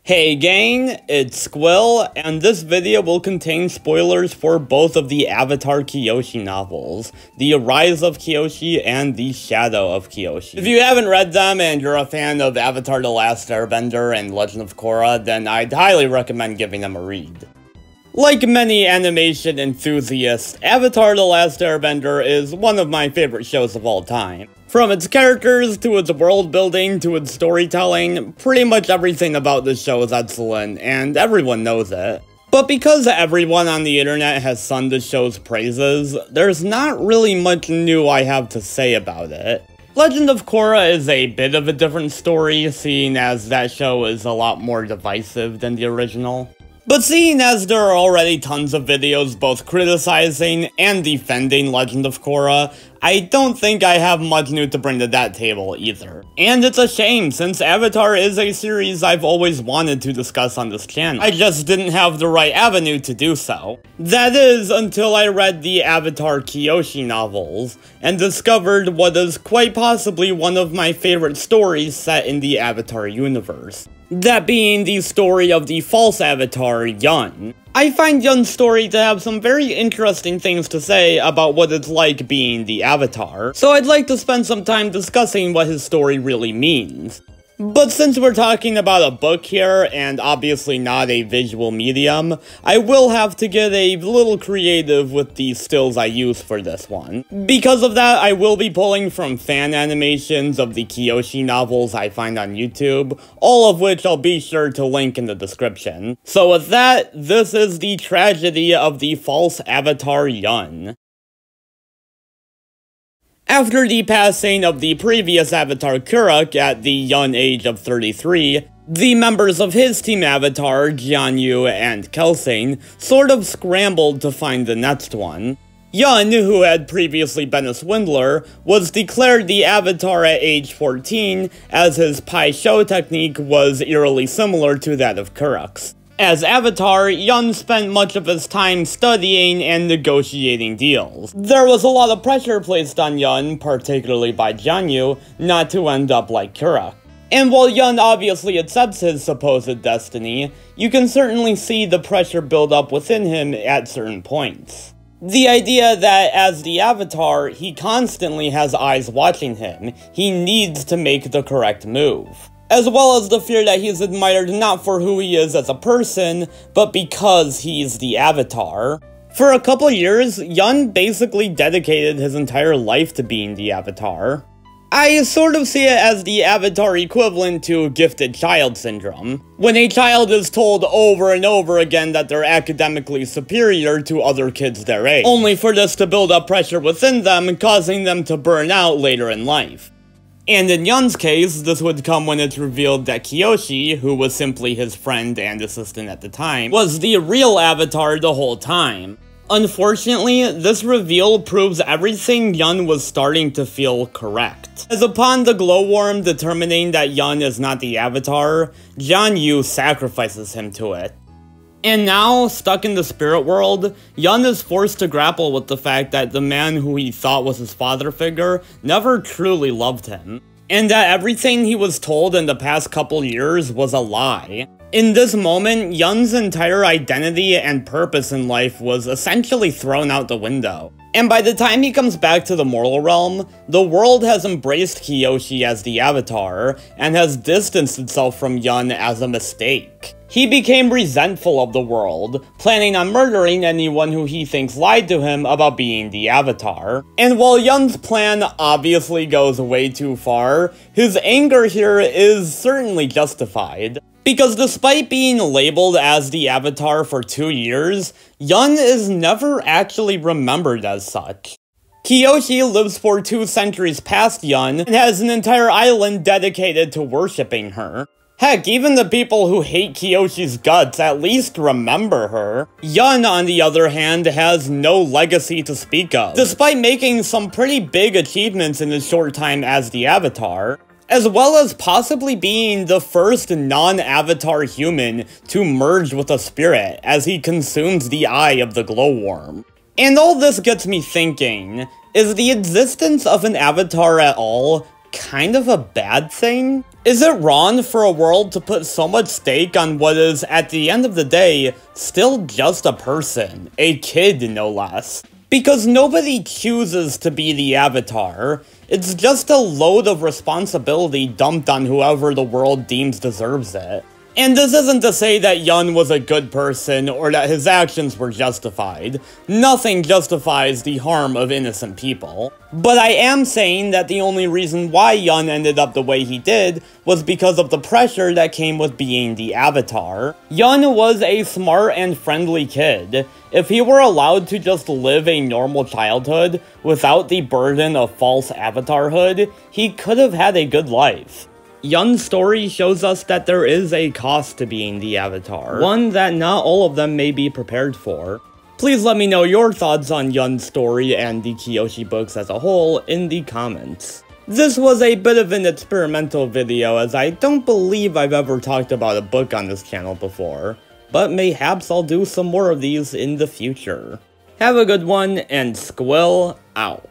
Hey gang, it's Squill, and this video will contain spoilers for both of the Avatar Kyoshi novels, The Rise of Kyoshi and The Shadow of Kyoshi. If you haven't read them and you're a fan of Avatar The Last Airbender and Legend of Korra, then I'd highly recommend giving them a read. Like many animation enthusiasts, Avatar The Last Airbender is one of my favorite shows of all time. From its characters, to its world building, to its storytelling, pretty much everything about this show is excellent, and everyone knows it. But because everyone on the internet has sung the show's praises, there's not really much new I have to say about it. Legend of Korra is a bit of a different story, seeing as that show is a lot more divisive than the original. But seeing as there are already tons of videos both criticizing and defending Legend of Korra, I don't think I have much new to bring to that table either. And it's a shame, since Avatar is a series I've always wanted to discuss on this channel. I just didn't have the right avenue to do so. That is, until I read the Avatar Kyoshi novels, and discovered what is quite possibly one of my favorite stories set in the Avatar universe. That being the story of the false Avatar, Yun. I find Yun's story to have some very interesting things to say about what it's like being the Avatar, so I'd like to spend some time discussing what his story really means. But since we're talking about a book here, and obviously not a visual medium, I will have to get a little creative with the stills I use for this one. Because of that, I will be pulling from fan animations of the Kyoshi novels I find on YouTube, all of which I'll be sure to link in the description. So with that, this is the tragedy of the false Avatar Yun. After the passing of the previous Avatar Kuruk at the young age of 33, the members of his team Avatar, Jianyu and Kelsane, sort of scrambled to find the next one. Yun, who had previously been a swindler, was declared the Avatar at age 14, as his Pai Sho technique was eerily similar to that of Kuruk's. As Avatar, Yun spent much of his time studying and negotiating deals. There was a lot of pressure placed on Yun, particularly by Jianyu, not to end up like Kuruk. And while Yun obviously accepts his supposed destiny, you can certainly see the pressure build up within him at certain points. The idea that as the Avatar, he constantly has eyes watching him, he needs to make the correct move. As well as the fear that he's admired not for who he is as a person, but because he's the Avatar. For a couple years, Yun basically dedicated his entire life to being the Avatar. I sort of see it as the Avatar equivalent to gifted child syndrome, when a child is told over and over again that they're academically superior to other kids their age, only for this to build up pressure within them, causing them to burn out later in life. And in Yun's case, this would come when it's revealed that Kyoshi, who was simply his friend and assistant at the time, was the real Avatar the whole time. Unfortunately, this reveal proves everything Yun was starting to feel correct, as upon the glowworm determining that Yun is not the Avatar, Jianyu sacrifices him to it. And now, stuck in the spirit world, Yun is forced to grapple with the fact that the man who he thought was his father figure never truly loved him, and that everything he was told in the past couple years was a lie. In this moment, Yun's entire identity and purpose in life was essentially thrown out the window. And by the time he comes back to the mortal realm, the world has embraced Kyoshi as the Avatar, and has distanced itself from Yun as a mistake. He became resentful of the world, planning on murdering anyone who he thinks lied to him about being the Avatar. And while Yun's plan obviously goes way too far, his anger here is certainly justified. Because despite being labeled as the Avatar for 2 years, Yun is never actually remembered as such. Kyoshi lives for 2 centuries past Yun, and has an entire island dedicated to worshipping her. Heck, even the people who hate Kyoshi's guts at least remember her. Yun, on the other hand, has no legacy to speak of, despite making some pretty big achievements in his short time as the Avatar, as well as possibly being the first non-Avatar human to merge with a spirit as he consumes the eye of the glowworm. And all this gets me thinking, is the existence of an Avatar at all kind of a bad thing? Is it wrong for a world to put so much stake on what is, at the end of the day, still just a person? A kid, no less. Because nobody chooses to be the Avatar. It's just a load of responsibility dumped on whoever the world deems deserves it. And this isn't to say that Yun was a good person or that his actions were justified. Nothing justifies the harm of innocent people. But I am saying that the only reason why Yun ended up the way he did was because of the pressure that came with being the Avatar. Yun was a smart and friendly kid. If he were allowed to just live a normal childhood without the burden of false avatarhood, he could have had a good life. Yun's story shows us that there is a cost to being the Avatar, one that not all of them may be prepared for. Please let me know your thoughts on Yun's story and the Kyoshi books as a whole in the comments. This was a bit of an experimental video, as I don't believe I've ever talked about a book on this channel before, but mayhaps I'll do some more of these in the future. Have a good one, and Squill out.